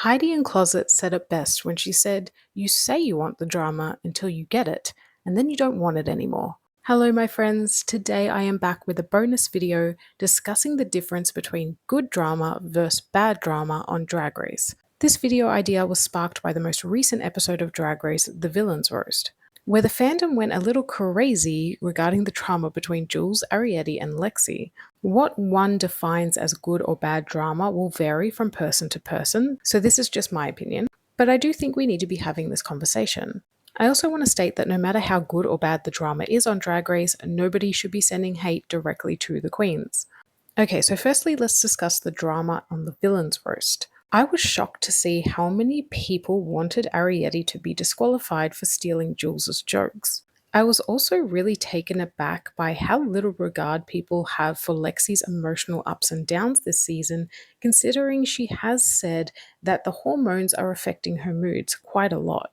Heidi in Closet said it best when she said, "You say you want the drama until you get it, and then you don't want it anymore." Hello, my friends. Today I am back with a bonus video discussing the difference between good drama versus bad drama on Drag Race. This video idea was sparked by the most recent episode of Drag Race, The Villains Roast, where the fandom went a little crazy regarding the drama between Jules, Arietti, and Lexi. What one defines as good or bad drama will vary from person to person, so this is just my opinion, but I do think we need to be having this conversation. I also want to state that no matter how good or bad the drama is on Drag Race, nobody should be sending hate directly to the queens. Okay, so firstly, let's discuss the drama on the Villains Roast. I was shocked to see how many people wanted Arietti to be disqualified for stealing Jules's jokes. I was also really taken aback by how little regard people have for Lexi's emotional ups and downs this season, considering she has said that the hormones are affecting her moods quite a lot.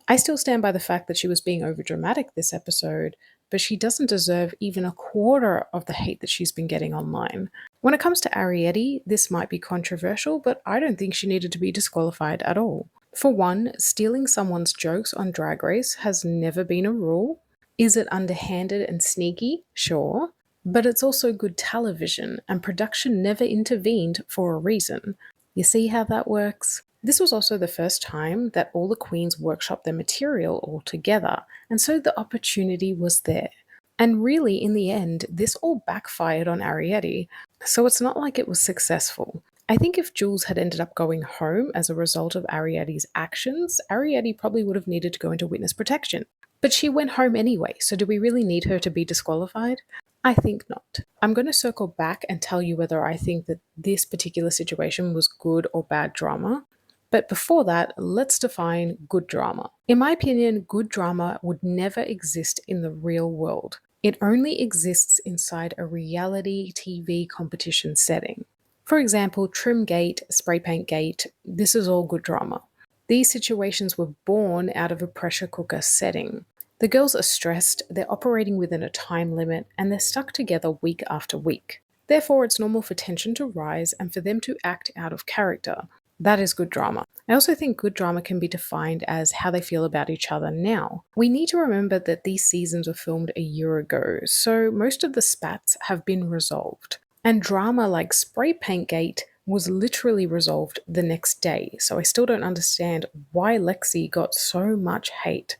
I still stand by the fact that she was being overdramatic this episode, but she doesn't deserve even a quarter of the hate that she's been getting online. When it comes to Arietti, this might be controversial, but I don't think she needed to be disqualified at all. For one, stealing someone's jokes on Drag Race has never been a rule. Is it underhanded and sneaky? Sure. But it's also good television, and production never intervened for a reason. You see how that works? This was also the first time that all the queens workshopped their material all together, and so the opportunity was there. And really, in the end, this all backfired on Arietti, so it's not like it was successful. I think if Jules had ended up going home as a result of Arietti's actions, Arietti probably would have needed to go into witness protection. But she went home anyway, so do we really need her to be disqualified? I think not. I'm going to circle back and tell you whether I think that this particular situation was good or bad drama. But before that, let's define good drama. In my opinion, good drama would never exist in the real world. It only exists inside a reality TV competition setting. For example, Trimgate, Spray Paint Gate, this is all good drama. These situations were born out of a pressure cooker setting. The girls are stressed, they're operating within a time limit, and they're stuck together week after week. Therefore, it's normal for tension to rise and for them to act out of character. That is good drama. I also think good drama can be defined as how they feel about each other now. We need to remember that these seasons were filmed a year ago, so most of the spats have been resolved. And drama like Spray Paint Gate was literally resolved the next day, so I still don't understand why Lexi got so much hate.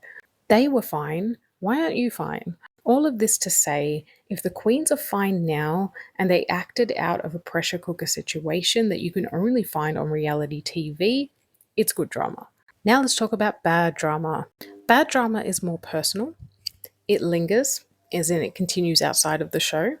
They were fine. Why aren't you fine? All of this to say, if the queens are fine now and they acted out of a pressure cooker situation that you can only find on reality TV, it's good drama. Now let's talk about bad drama. Bad drama is more personal. It lingers, as in it continues outside of the show,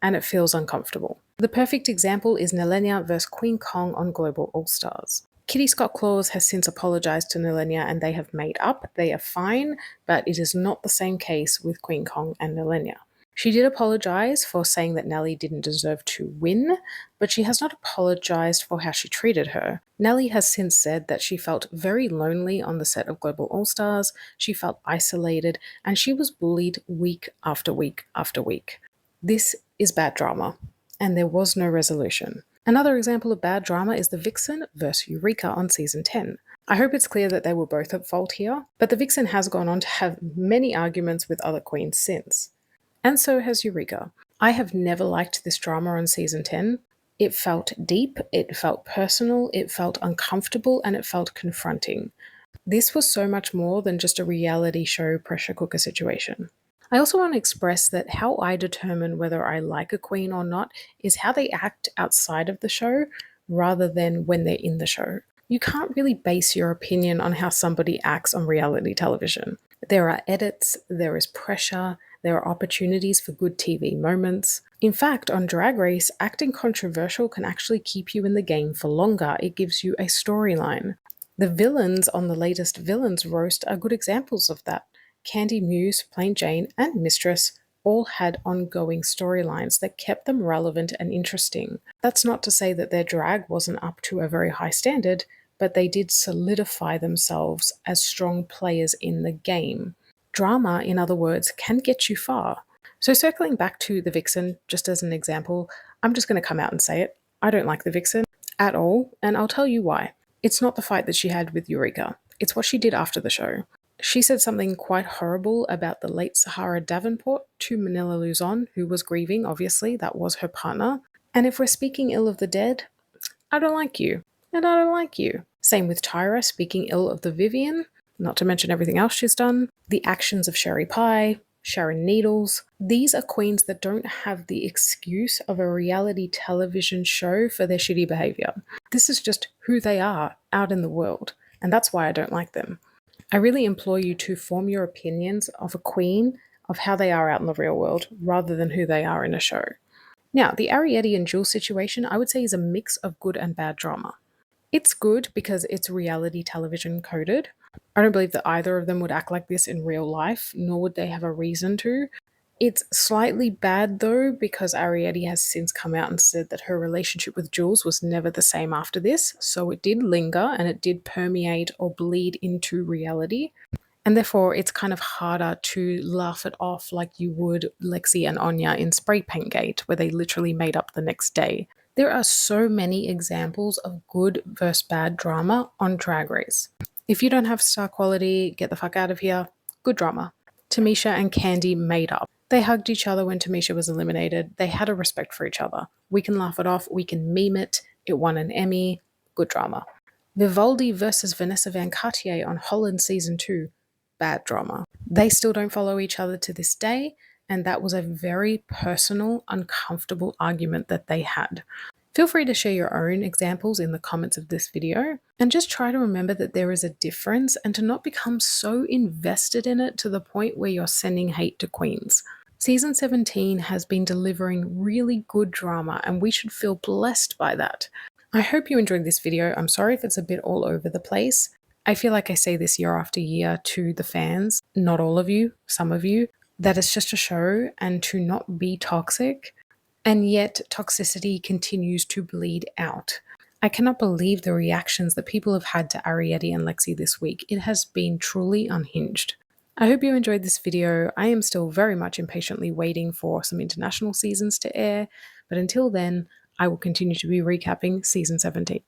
and it feels uncomfortable. The perfect example is Nelenia vs. Queen Kong on Global All Stars. Kitty Scott Claus has since apologized to Nelenia and they have made up. They are fine, but it is not the same case with Queen Kong and Nelenia. She did apologize for saying that Nelly didn't deserve to win, but she has not apologized for how she treated her. Nelly has since said that she felt very lonely on the set of Global All Stars, she felt isolated, and she was bullied week after week after week. This is bad drama, and there was no resolution. Another example of bad drama is the Vixen vs. Eureka on season 10. I hope it's clear that they were both at fault here, but the Vixen has gone on to have many arguments with other queens since. And so has Eureka. I have never liked this drama on season 10. It felt deep, it felt personal, it felt uncomfortable, and it felt confronting. This was so much more than just a reality show pressure cooker situation. I also want to express that how I determine whether I like a queen or not is how they act outside of the show rather than when they're in the show. You can't really base your opinion on how somebody acts on reality television. There are edits, there is pressure, there are opportunities for good TV moments. In fact, on Drag Race, acting controversial can actually keep you in the game for longer. It gives you a storyline. The villains on the latest Villains Roast are good examples of that. Candy Muse, Plain Jane, and Mistress all had ongoing storylines that kept them relevant and interesting. That's not to say that their drag wasn't up to a very high standard, but they did solidify themselves as strong players in the game. Drama, in other words, can get you far. So circling back to the Vixen, just as an example, I'm just going to come out and say it. I don't like the Vixen at all, and I'll tell you why. It's not the fight that she had with Eureka, it's what she did after the show. She said something quite horrible about the late Sahara Davenport to Manila Luzon, who was grieving, obviously, that was her partner. And if we're speaking ill of the dead, I don't like you. And I don't like you. Same with Tyra speaking ill of the Vivian, not to mention everything else she's done. The actions of Sherry Pie, Sharon Needles. These are queens that don't have the excuse of a reality television show for their shitty behavior. This is just who they are out in the world, and that's why I don't like them. I really implore you to form your opinions of a queen of how they are out in the real world rather than who they are in a show. Now, the Arietti and Jules situation, I would say, is a mix of good and bad drama. It's good because it's reality television coded. I don't believe that either of them would act like this in real life, nor would they have a reason to. It's slightly bad though, because Arietti has since come out and said that her relationship with Jules was never the same after this, so it did linger and it did permeate or bleed into reality. And therefore, it's kind of harder to laugh it off like you would Lexi and Anya in Spray Paint Gate, where they literally made up the next day. There are so many examples of good versus bad drama on Drag Race. If you don't have star quality, get the fuck out of here. Good drama. Tamisha and Candy made up. They hugged each other when Tamisha was eliminated. They had a respect for each other. We can laugh it off. We can meme it. It won an Emmy. Good drama. Vivaldi versus Vanessa Van Cartier on Holland Season 2. Bad drama. They still don't follow each other to this day, and that was a very personal, uncomfortable argument that they had. Feel free to share your own examples in the comments of this video, and just try to remember that there is a difference and to not become so invested in it to the point where you're sending hate to queens. Season 17 has been delivering really good drama, and we should feel blessed by that. I hope you enjoyed this video. I'm sorry if it's a bit all over the place. I feel like I say this year after year to the fans, not all of you, some of you, that it's just a show and to not be toxic. And yet toxicity continues to bleed out. I cannot believe the reactions that people have had to Arietti and Lexi this week. It has been truly unhinged. I hope you enjoyed this video. I am still very much impatiently waiting for some international seasons to air, but until then, I will continue to be recapping season 17.